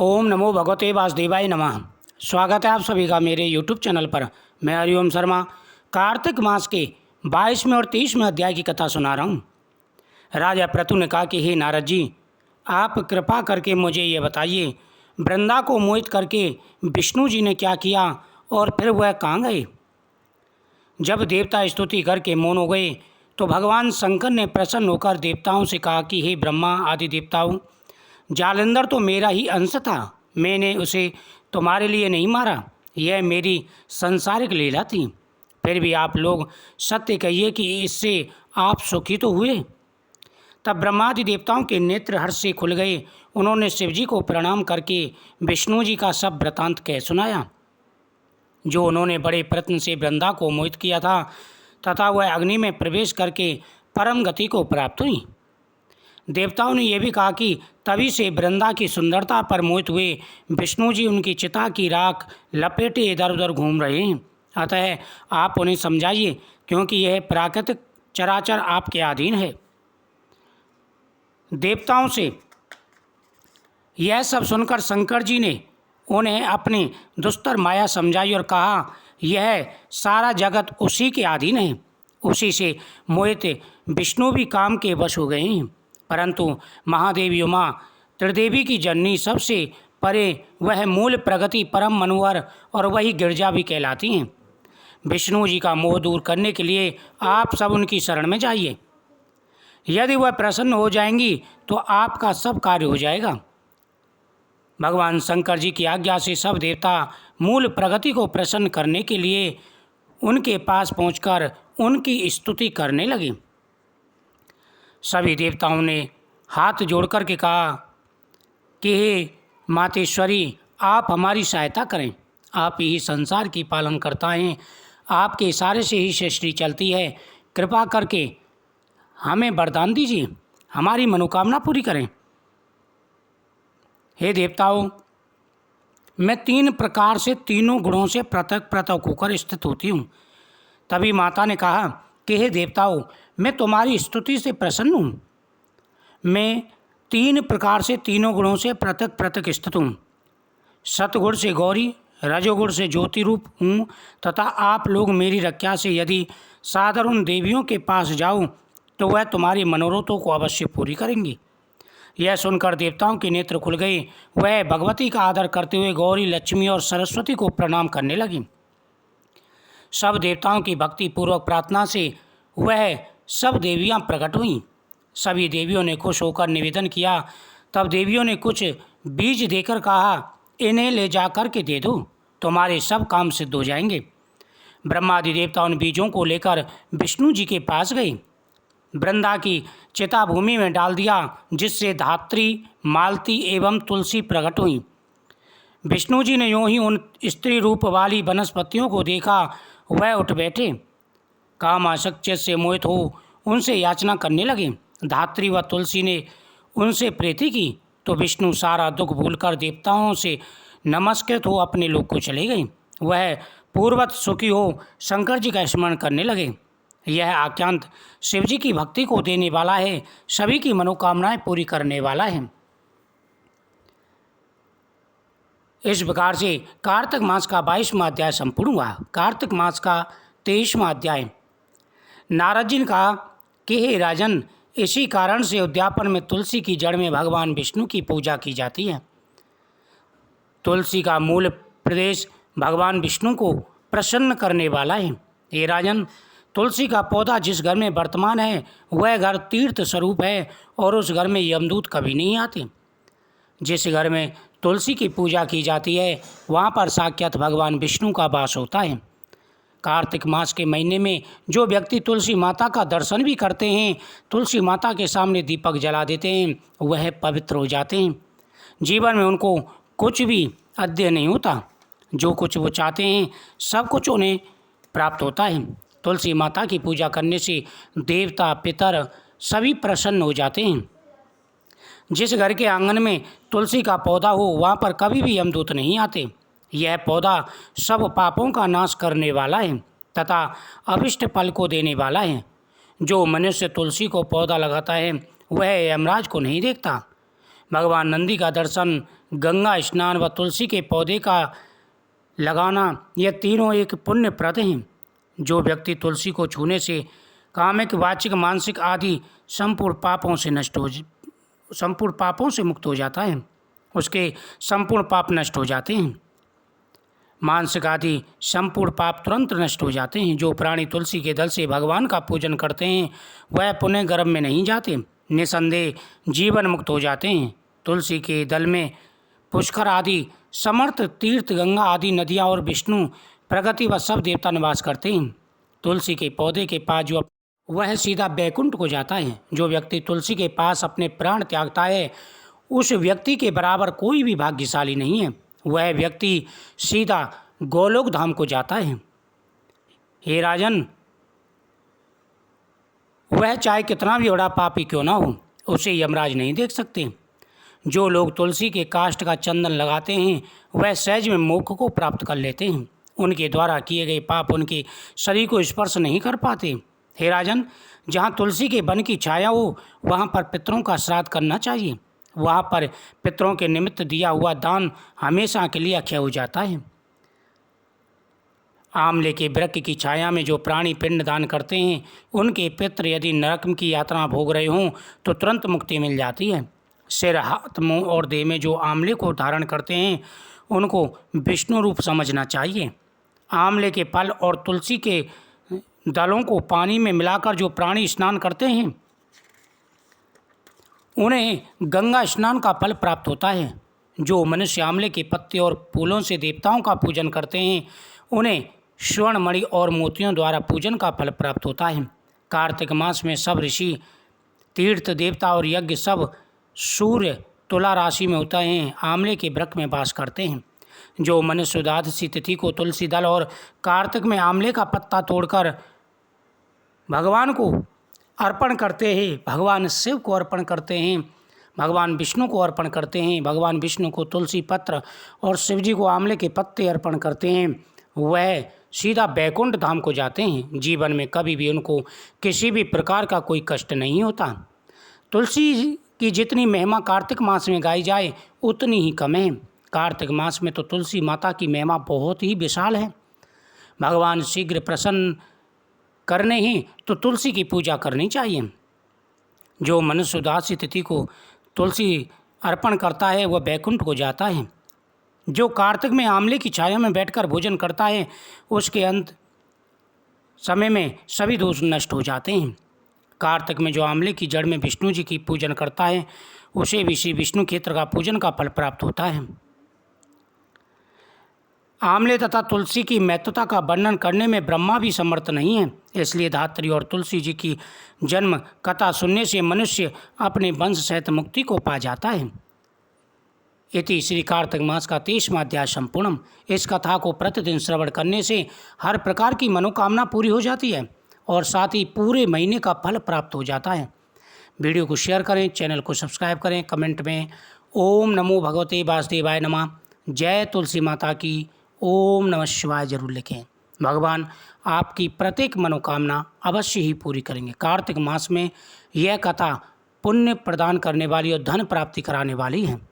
ओम नमो भगवते वासुदेवाय नमः। स्वागत है आप सभी का मेरे यूट्यूब चैनल पर। मैं हरिओम शर्मा कार्तिक मास के 22वें और 23वें अध्याय की कथा सुना रहा हूँ। राजा प्रतु ने कहा कि हे नारद जी, आप कृपा करके मुझे ये बताइए, वृंदा को मोहित करके विष्णु जी ने क्या किया और फिर वह कहाँ गए। जब देवता स्तुति करके मौन हो गए तो भगवान शंकर ने प्रसन्न होकर देवताओं से कहा कि हे ब्रह्मा आदि देवताओं, जालंधर तो मेरा ही अंश था, मैंने उसे तुम्हारे लिए नहीं मारा, यह मेरी संसारिक लीला थी। फिर भी आप लोग सत्य कहिए कि इससे आप सुखी तो हुए। तब ब्रह्मादि देवताओं के नेत्र हर्ष से खुल गए। उन्होंने शिवजी को प्रणाम करके विष्णु जी का सब वृतांत कह सुनाया, जो उन्होंने बड़े प्रयत्न से वृंदा को मोहित किया था तथा वह अग्नि में प्रवेश करके परम गति को प्राप्त हुई। देवताओं ने यह भी कहा कि तभी से वृंदा की सुंदरता पर मोहित हुए विष्णु जी उनकी चिता की राख लपेटे इधर उधर घूम रहे हैं। अतः आप उन्हें समझाइए, क्योंकि यह प्राकृतिक चराचर आपके अधीन है। देवताओं से यह सब सुनकर शंकर जी ने उन्हें अपनी दुस्तर माया समझाई और कहा, यह सारा जगत उसी के अधीन है। उसी से मोहित विष्णु भी काम के वश हो गए हैं। परंतु महादेवी उमा त्रिदेवी की जननी सबसे परे वह मूल प्रगति परम मनोहर और वही गिरजा भी कहलाती हैं। विष्णु जी का मोह दूर करने के लिए आप सब उनकी शरण में जाइए। यदि वह प्रसन्न हो जाएंगी तो आपका सब कार्य हो जाएगा। भगवान शंकर जी की आज्ञा से सब देवता मूल प्रगति को प्रसन्न करने के लिए उनके पास पहुंचकर उनकी स्तुति करने लगे। सभी देवताओं ने हाथ जोड़कर के कहा कि हे मातेश्वरी, आप हमारी सहायता करें। आप ही संसार की पालन करता हैं, आपके इशारे से ही सृष्टि चलती है। कृपा करके हमें वरदान दीजिए, हमारी मनोकामना पूरी करें। हे देवताओं, मैं 3 प्रकार से तीनों गुणों से पृथक पृथक होकर स्थित होती हूँ। तभी माता ने कहा कि हे देवताओं, मैं तुम्हारी स्तुति से प्रसन्न हूँ। मैं 3 प्रकार से तीनों गुणों से पृथक पृथक स्थित हूँ। सतगुण से गौरी, रजोगुण से ज्योति रूप हूँ तथा आप लोग मेरी रक्षा से यदि सादर उन देवियों के पास जाओ तो वह तुम्हारी मनोरथों को अवश्य पूरी करेंगी। यह सुनकर देवताओं के नेत्र खुल गए। वह भगवती का आदर करते हुए गौरी, लक्ष्मी और सरस्वती को प्रणाम करने लगी। सब देवताओं की भक्ति पूर्वक प्रार्थना से वह सब देवियां प्रकट हुईं। सभी देवियों ने खुश होकर निवेदन किया। तब देवियों ने कुछ बीज देकर कहा, इन्हें ले जा कर के दे दो, तुम्हारे सब काम सिद्ध हो जाएंगे। ब्रह्मादि देवता उन बीजों को लेकर विष्णु जी के पास गए। वृंदा की चिता भूमि में डाल दिया, जिससे धात्री, मालती एवं तुलसी प्रकट हुई। विष्णु जी ने यों ही उन स्त्री रूप वाली वनस्पतियों को देखा, वह उठ बैठे। कामासक्त से मोहित हो उनसे याचना करने लगे। धात्री व तुलसी ने उनसे प्रीति की तो विष्णु सारा दुख भूलकर देवताओं से नमस्कृत हो अपने लोक को चले गए। वह पूर्वत सुखी हो शंकर जी का स्मरण करने लगे। यह आख्यांत शिवजी की भक्ति को देने वाला है, सभी की मनोकामनाएं पूरी करने वाला है। इस प्रकार से कार्तिक मास का 22वां अध्याय संपूर्ण हुआ। कार्तिक मास का 23वां अध्याय। नारद जी ने कहा कि हे राजन, इसी कारण से उद्यापन में तुलसी की जड़ में भगवान विष्णु की पूजा की जाती है। तुलसी का मूल प्रदेश भगवान विष्णु को प्रसन्न करने वाला है। हे राजन, तुलसी का पौधा जिस घर में वर्तमान है वह घर तीर्थ स्वरूप है और उस घर में यमदूत कभी नहीं आते। जिस घर में तुलसी की पूजा की जाती है वहाँ पर साक्षात भगवान विष्णु का वास होता है। कार्तिक मास के महीने में जो व्यक्ति तुलसी माता का दर्शन भी करते हैं, तुलसी माता के सामने दीपक जला देते हैं, वह पवित्र हो जाते हैं। जीवन में उनको कुछ भी अध्यय नहीं होता, जो कुछ वो चाहते हैं सब कुछ उन्हें प्राप्त होता है। तुलसी माता की पूजा करने से देवता, पितर सभी प्रसन्न हो जाते हैं। जिस घर के आंगन में तुलसी का पौधा हो वहाँ पर कभी भी यमदूत नहीं आते। यह पौधा सब पापों का नाश करने वाला है तथा अभिष्ट फल को देने वाला है। जो मनुष्य तुलसी को पौधा लगाता है वह यमराज को नहीं देखता। भगवान नंदी का दर्शन गंगा स्नान व तुलसी के पौधे का लगाना, यह तीनों एक पुण्यप्रद हैं। जो व्यक्ति तुलसी को छूने से कामिक, वाचिक, मानसिक आदि संपूर्ण पापों से मुक्त हो जाता है, उसके संपूर्ण पाप नष्ट हो जाते हैं। मानसिक आदि संपूर्ण पाप तुरंत नष्ट हो जाते हैं। जो प्राणी तुलसी के दल से भगवान का पूजन करते हैं वह पुनः गर्भ में नहीं जाते, निसंदेह जीवन मुक्त हो जाते हैं। तुलसी के दल में पुष्कर आदि समर्थ तीर्थ, गंगा आदि नदियाँ और विष्णु, प्रगति व सब देवता निवास करते हैं। तुलसी के पौधे के पास जो वह सीधा बैकुंठ को जाता है। जो व्यक्ति तुलसी के पास अपने प्राण त्यागता है उस व्यक्ति के बराबर कोई भी भाग्यशाली नहीं है। वह व्यक्ति सीधा गोलोक धाम को जाता है। हे राजन, वह चाहे कितना भी बड़ा पापी क्यों ना हो, उसे यमराज नहीं देख सकते। जो लोग तुलसी के काष्ठ का चंदन लगाते हैं वह सहज में मोक्ष को प्राप्त कर लेते हैं। उनके द्वारा किए गए पाप उनके शरीर को स्पर्श नहीं कर पाते। हे राजन, जहाँ तुलसी के वन की छाया हो वहाँ पर पितरों का श्राद्ध करना चाहिए। वहाँ पर पितरों के निमित्त दिया हुआ दान हमेशा के लिए अक्षय हो जाता है। आंवले के वृक्ष की छाया में जो प्राणी पिंड दान करते हैं उनके पितृ यदि नरक की यातना भोग रहे हों तो तुरंत मुक्ति मिल जाती है। सिर, हाथ, मुंह और देह में जो आंवले को धारण करते हैं उनको विष्णु रूप समझना चाहिए। आंवले के फल और तुलसी के दलों को पानी में मिलाकर जो प्राणी स्नान करते हैं उन्हें गंगा स्नान का फल प्राप्त होता है। जो मनुष्य आंवले के पत्ते और फूलों से देवताओं का पूजन करते हैं उन्हें स्वर्ण मणि और मोतियों द्वारा पूजन का फल प्राप्त होता है। कार्तिक मास में सब ऋषि, तीर्थ, देवता और यज्ञ सब सूर्य तुला राशि में होता है आंवले के वृक्ष में वास करते हैं। जो मनुष्य द्वादशी तिथि को तुलसी दल और कार्तिक में आंवले का पत्ता तोड़कर भगवान को अर्पण करते हैं, भगवान शिव को अर्पण करते हैं, भगवान विष्णु को अर्पण करते हैं, भगवान विष्णु को तुलसी पत्र और शिव जी को आंवले के पत्ते अर्पण करते हैं, वह सीधा बैकुंठ धाम को जाते हैं। जीवन में कभी भी उनको किसी भी प्रकार का कोई कष्ट नहीं होता। तुलसी की जितनी महिमा कार्तिक मास में गाई जाए उतनी ही कम है। कार्तिक मास में तो तुलसी माता की महिमा बहुत ही विशाल है। भगवान शीघ्र प्रसन्न करने ही तो तुलसी की पूजा करनी चाहिए। जो मनुष्य उदासी तिथि को तुलसी अर्पण करता है वह बैकुंठ को जाता है। जो कार्तिक में आंवले की छाया में बैठकर भोजन करता है उसके अंत समय में सभी दोष नष्ट हो जाते हैं। कार्तिक में जो आंवले की जड़ में विष्णु जी की पूजन करता है उसे भी श्री विष्णु क्षेत्र का पूजन का फल प्राप्त होता है। आंवले तथा तुलसी की महत्वता का वर्णन करने में ब्रह्मा भी समर्थ नहीं है, इसलिए धात्री और तुलसी जी की जन्म कथा सुनने से मनुष्य अपने वंश सहित मुक्ति को पा जाता है। इति श्री कार्तिक मास का 23वां अध्याय संपूर्णम। इस कथा को प्रतिदिन श्रवण करने से हर प्रकार की मनोकामना पूरी हो जाती है और साथ ही पूरे महीने का फल प्राप्त हो जाता है। वीडियो को शेयर करें, चैनल को सब्सक्राइब करें, कमेंट में ओम नमो भगवते वासुदेवाय नमः, जय तुलसी माता की, ओम नमः शिवाय जरूर लिखें। भगवान आपकी प्रत्येक मनोकामना अवश्य ही पूरी करेंगे। कार्तिक मास में यह कथा पुण्य प्रदान करने वाली और धन प्राप्ति कराने वाली है।